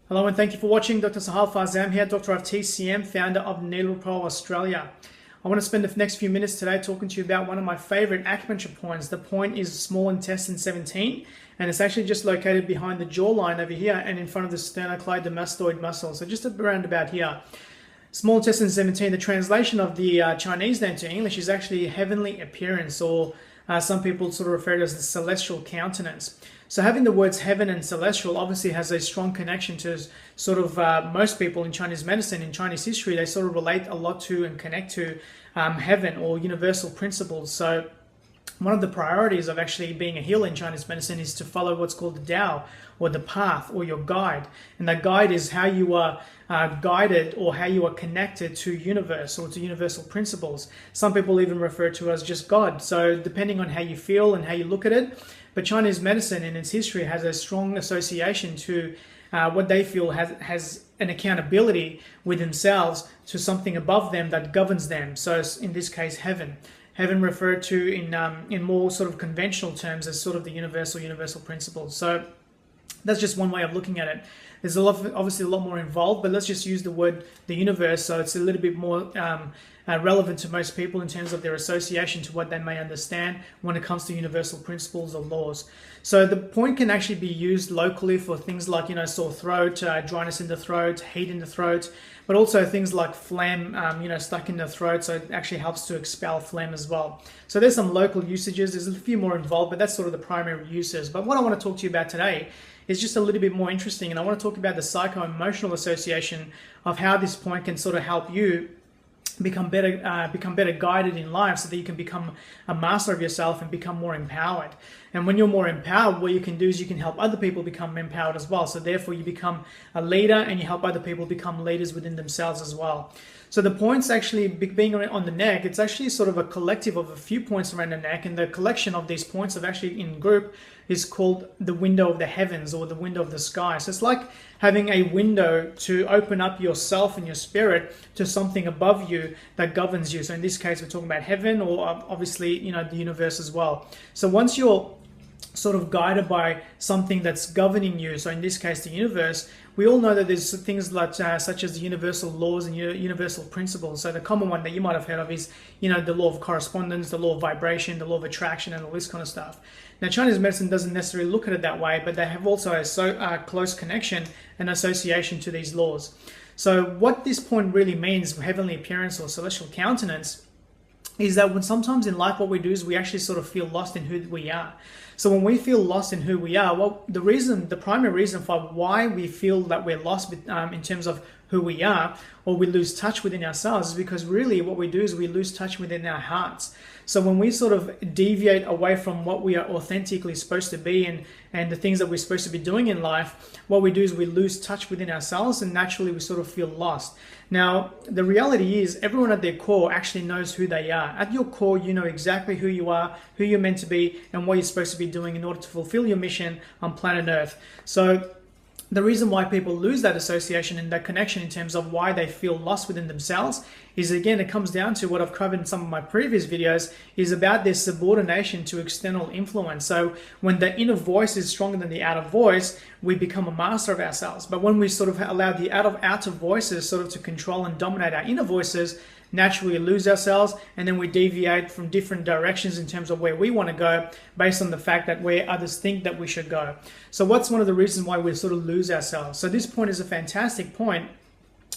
Hello and thank you for watching. Dr. Sohial Farzam here, Doctor of TCM, founder of Needle Pro Australia. I want to spend the next few minutes today talking to you about one of my favorite acupuncture points. The point is small intestine 17, and it's actually just located behind the jawline over here and in front of the sternocleidomastoid muscle. So just around about here. Small intestine 17, the translation of the Chinese name to English is actually heavenly appearance, or some people sort of refer to it as the celestial countenance. So having the words heaven and celestial obviously has a strong connection to sort of most people in Chinese medicine, in Chinese history. They sort of relate a lot to and connect to heaven or universal principles. So one of the priorities of actually being a healer in Chinese medicine is to follow what's called the Tao, or the path, or your guide. And that guide is how you are guided, or how you are connected to universe or to universal principles. Some people even refer to it as just God. So depending on how you feel and how you look at it. But Chinese medicine in its history has a strong association to what they feel has an accountability with themselves to something above them that governs them. So in this case, heaven. Heaven referred to in more sort of conventional terms as sort of the universal principles. So that's just one way of looking at it. There's obviously a lot more involved, but let's just use the word the universe, so it's a little bit more relevant to most people in terms of their association to what they may understand when it comes to universal principles or laws. So the point can actually be used locally for things like, sore throat, dryness in the throat, heat in the throat, but also things like phlegm, stuck in the throat. So it actually helps to expel phlegm as well. So there's some local usages. There's a few more involved, but that's sort of the primary uses. But what I want to talk to you about today is just a little bit more interesting, and I want to talk about the psychoemotional association of how this point can sort of help you become better guided in life, so that you can become a master of yourself and become more empowered. And when you're more empowered, what you can do is you can help other people become empowered as well. So therefore you become a leader and you help other people become leaders within themselves as well. So the points actually being on the neck, it's actually sort of a collective of a few points around the neck, and the collection of these points of actually in group is called the window of the heavens, or the window of the sky. So it's like having a window to open up yourself and your spirit to something above you that governs you. So in this case, we're talking about heaven, or obviously, the universe as well. So once you're sort of guided by something that's governing you, so in this case the universe, we all know that there's things like such as the universal laws and universal principles. So the common one that you might have heard of is the law of correspondence, the law of vibration, the law of attraction, and all this kind of stuff. Now Chinese medicine doesn't necessarily look at it that way, but they have also a close connection and association to these laws. So what this point really means, heavenly appearance or celestial countenance, is that when sometimes in life what we do is we actually sort of feel lost in who we are. So when we feel lost in who we are, well, the primary reason for why we feel that we're lost in terms of who we are, or we lose touch within ourselves, is because really what we do is we lose touch within our hearts. So when we sort of deviate away from what we are authentically supposed to be and the things that we're supposed to be doing in life, what we do is we lose touch within ourselves, and naturally we sort of feel lost. Now, the reality is everyone at their core actually knows who they are. At your core, you know exactly who you are, who you're meant to be, and what you're supposed to be doing in order to fulfill your mission on planet Earth. So the reason why people lose that association and that connection in terms of why they feel lost within themselves is, again, it comes down to what I've covered in some of my previous videos, is about their subordination to external influence. So when the inner voice is stronger than the outer voice, we become a master of ourselves. But when we sort of allow the outer voices sort of to control and dominate our inner voices, naturally we lose ourselves, and then we deviate from different directions in terms of where we want to go based on the fact that where others think that we should go. So what's one of the reasons why we sort of lose ourselves? So this point is a fantastic point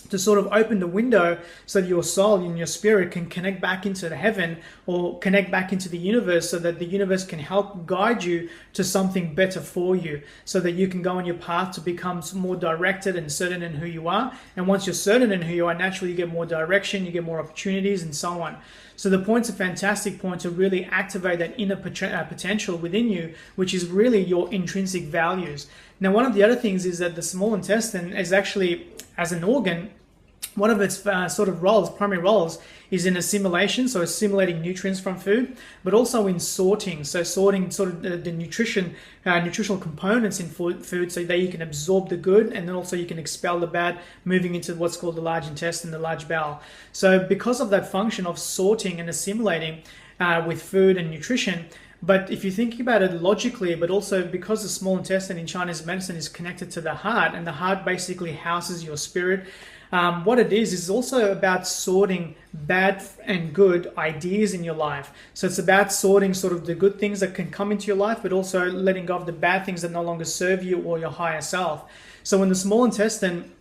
to sort of open the window so that your soul and your spirit can connect back into the heaven, or connect back into the universe, so that the universe can help guide you to something better for you, so that you can go on your path to become more directed and certain in who you are. And once you're certain in who you are, naturally you get more direction, you get more opportunities, and so on. So the point's a fantastic point to really activate that inner potential within you, which is really your intrinsic values. Now, one of the other things is that the small intestine is actually, as an organ, one of its primary roles is in assimilation, so assimilating nutrients from food, but also in sorting. So sorting sort of the nutritional components in food, so that you can absorb the good, and then also you can expel the bad, moving into what's called the large intestine, the large bowel. So because of that function of sorting and assimilating with food and nutrition, But if you think about it logically, but also because the small intestine in Chinese medicine is connected to the heart, and the heart basically houses your spirit, what it is also about sorting bad and good ideas in your life. So it's about sorting sort of the good things that can come into your life, but also letting go of the bad things that no longer serve you or your higher self. So when the small intestine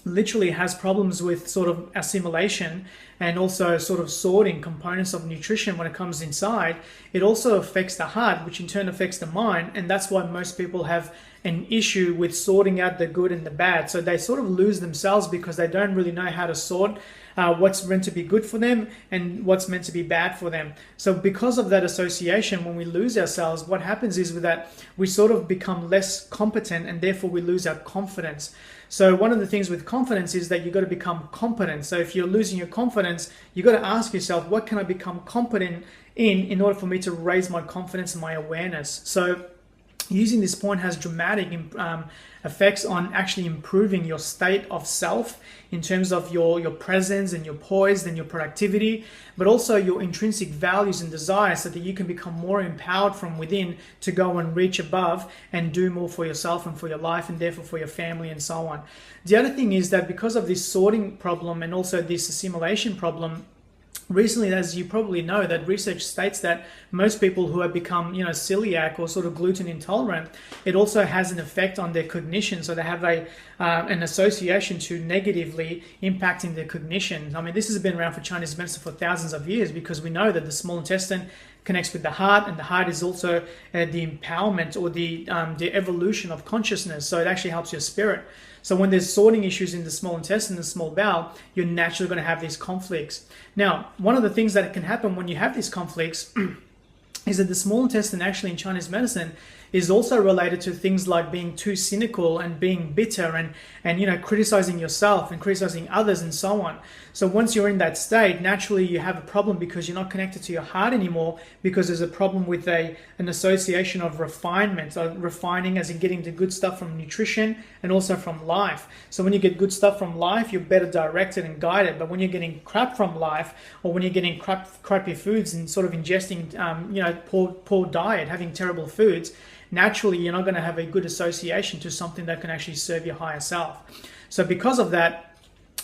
literally has problems with sort of assimilation and also sort of sorting components of nutrition when it comes inside, it also affects the heart, which in turn affects the mind. And that's why most people have an issue with sorting out the good and the bad. So they sort of lose themselves because they don't really know how to sort what's meant to be good for them and what's meant to be bad for them. So because of that association, when we lose ourselves, what happens is with that, we sort of become less competent, and therefore we lose our confidence. So one of the things with confidence is that you've got to become competent. So if you're losing your confidence, you've got to ask yourself, what can I become competent in order for me to raise my confidence and my awareness? So using this point has dramatic effects on actually improving your state of self in terms of your presence and your poise and your productivity, but also your intrinsic values and desires, so that you can become more empowered from within to go and reach above and do more for yourself and for your life, and therefore for your family and so on. The other thing is that because of this sorting problem and also this assimilation problem, recently, as you probably know, that research states that most people who have become, celiac or sort of gluten intolerant, it also has an effect on their cognition. So they have an association to negatively impacting their cognition. I mean, this has been around for Chinese medicine for thousands of years, because we know that the small intestine connects with the heart, and the heart is also the empowerment or the evolution of consciousness. So it actually helps your spirit. So when there's sorting issues in the small intestine, the small bowel, you're naturally going to have these conflicts. Now, one of the things that can happen when you have these conflicts is that the small intestine actually in Chinese medicine is also related to things like being too cynical and being bitter and criticizing yourself and criticizing others and so on. So once you're in that state, naturally you have a problem because you're not connected to your heart anymore, because there's a problem with an association of refinement, refining as in getting the good stuff from nutrition and also from life. So when you get good stuff from life, you're better directed and guided. But when you're getting crap from life, or when you're getting crappy foods and sort of ingesting poor diet, having terrible foods, naturally you're not going to have a good association to something that can actually serve your higher self. So because of that,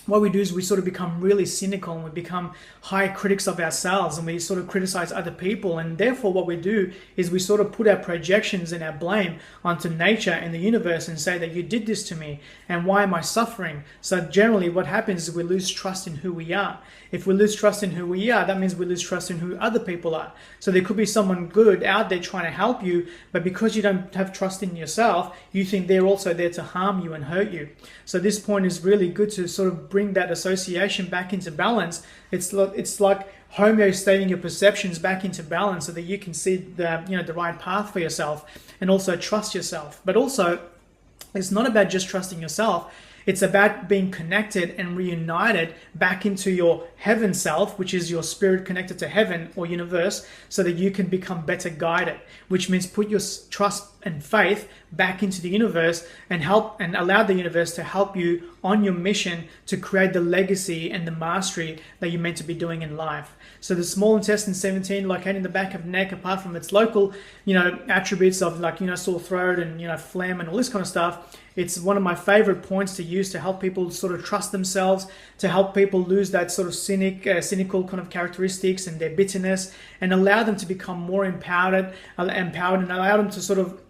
what we do is we sort of become really cynical, and we become high critics of ourselves, and we sort of criticize other people. And therefore what we do is we sort of put our projections and our blame onto nature and the universe and say that you did this to me, and why am I suffering? So generally what happens is we lose trust in who we are. If we lose trust in who we are, that means we lose trust in who other people are. So there could be someone good out there trying to help you, but because you don't have trust in yourself, you think they're also there to harm you and hurt you. So this point is really good to sort of bring that association back into balance. It's like homeostating your perceptions back into balance, so that you can see the right path for yourself and also trust yourself. But also, it's not about just trusting yourself. It's about being connected and reunited back into your heaven self, which is your spirit connected to heaven or universe, so that you can become better guided, which means put your trust and faith back into the universe and help and allow the universe to help you on your mission to create the legacy and the mastery that you're meant to be doing in life. So the small intestine 17, located in the back of the neck, apart from its local, attributes of sore throat and phlegm and all this kind of stuff, it's one of my favorite points to use to help people sort of trust themselves, to help people lose that sort of cynical kind of characteristics and their bitterness, and allow them to become more empowered and allow them to sort of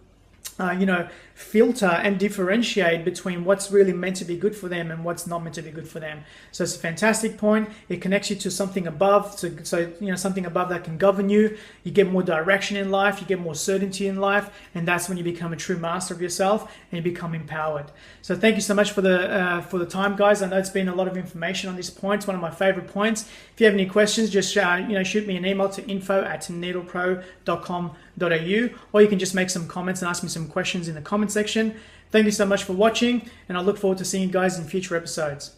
filter and differentiate between what's really meant to be good for them and what's not meant to be good for them. So it's a fantastic point. It connects you to something above, so something above that can govern you. You get more direction in life, you get more certainty in life, and that's when you become a true master of yourself and you become empowered. So thank you so much for the time, guys. I know it's been a lot of information on this point. It's one of my favorite points. If you have any questions, just shoot me an email to info@needlepro.com.au, or you can just make some comments and ask me some questions in the comment section. Thank you so much for watching, and I look forward to seeing you guys in future episodes.